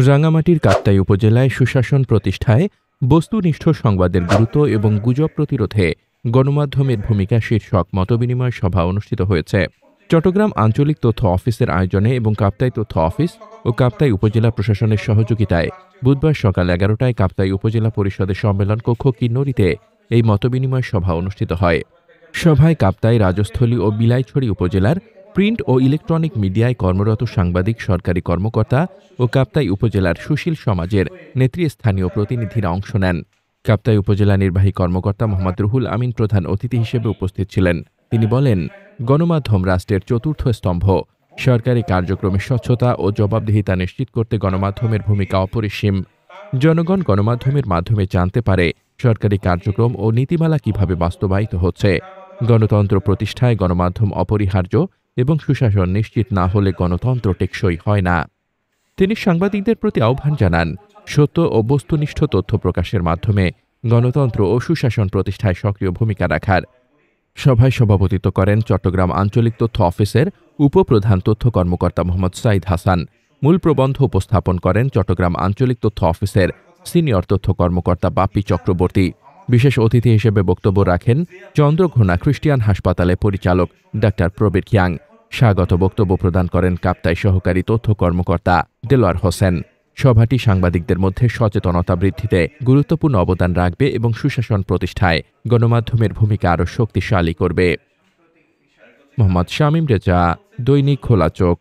রাঙামাটির কাপ্তাই উপজেলায় সুশাসন প্রতিষ্ঠায় বস্তুনিষ্ঠ সংবাদের গুরুত্ব এবং গুজব প্রতিরোধে গণমাধ্যমের ভূমিকা শীর্ষক মতবিনিময় সভা অনুষ্ঠিত হয়েছে। চট্টগ্রাম আঞ্চলিক তথ্য অফিসের আয়োজনে এবং কাপ্তাই তথ্য অফিস ও কাপ্তাই উপজেলা প্রশাসনের সহযোগিতায় বুধবার সকাল 11টায় কাপ্তাই উপজেলা পরিষদের সম্মেলন কক্ষ কিন্নরিতে এই মতবিনিময় সভা অনুষ্ঠিত হয়। সভায় কাপ্তাই, রাজস্থলী ও বিলাইছড়ি উপজেলার প্রিন্ট ও ইলেকট্রনিক মিডিয়ায় কর্মরত সাংবাদিক, সরকারি কর্মকর্তা ও কাপ্তাই উপজেলার সুশীল সমাজের নেতৃস্থানীয় প্রতিনিধিরা অংশ নেন। কাপ্তাই উপজেলা নির্বাহী কর্মকর্তা মোহাম্মদ রুহুল আমিন প্রধান অতিথি হিসেবে উপস্থিত ছিলেন। তিনি বলেন, গণমাধ্যম রাষ্ট্রের চতুর্থ স্তম্ভ। সরকারি কার্যক্রমে স্বচ্ছতা ও জবাবদিহিতা নিশ্চিত করতে গণমাধ্যমের ভূমিকা অপরিসীম। জনগণ গণমাধ্যমের মাধ্যমে জানতে পারে সরকারি কার্যক্রম ও নীতিমালা কিভাবে বাস্তবায়িত হচ্ছে। গণতন্ত্র প্রতিষ্ঠায় গণমাধ্যম অপরিহার্য এবং সুশাসন নিশ্চিত না হলে গণতন্ত্র টেকসই হয় না। তিনি সাংবাদিকদের প্রতি আহ্বান জানান, সত্য ও বস্তুনিষ্ঠ তথ্য প্রকাশের মাধ্যমে গণতন্ত্র ও সুশাসন প্রতিষ্ঠায় সক্রিয় ভূমিকা রাখার। সভায় সভাপতিত্ব করেন চট্টগ্রাম আঞ্চলিক তথ্য অফিসের উপপ্রধান তথ্য কর্মকর্তা মোহাম্মদ সাইদ হাসান। মূল প্রবন্ধ উপস্থাপন করেন চট্টগ্রাম আঞ্চলিক তথ্য অফিসের সিনিয়র তথ্য কর্মকর্তা বাপ্পি চক্রবর্তী। বিশেষ অতিথি হিসেবে বক্তব্য রাখেন চন্দ্রঘোনা খ্রিস্টিয়ান হাসপাতালে পরিচালক ডাক্তার প্রবীর কিয়াং। স্বাগত বক্তব্য প্রদান করেন কাপ্তাই সহকারী তথ্য কর্মকর্তা দেলোয়ার হোসেন। সভাটি সাংবাদিকদের মধ্যে সচেতনতা বৃদ্ধিতে গুরুত্বপূর্ণ অবদান রাখবে এবং সুশাসন প্রতিষ্ঠায় গণমাধ্যমের ভূমিকা আরও শক্তিশালী করবে। মোহাম্মদ শামীম রেজা, দৈনিক খোলা চোখ।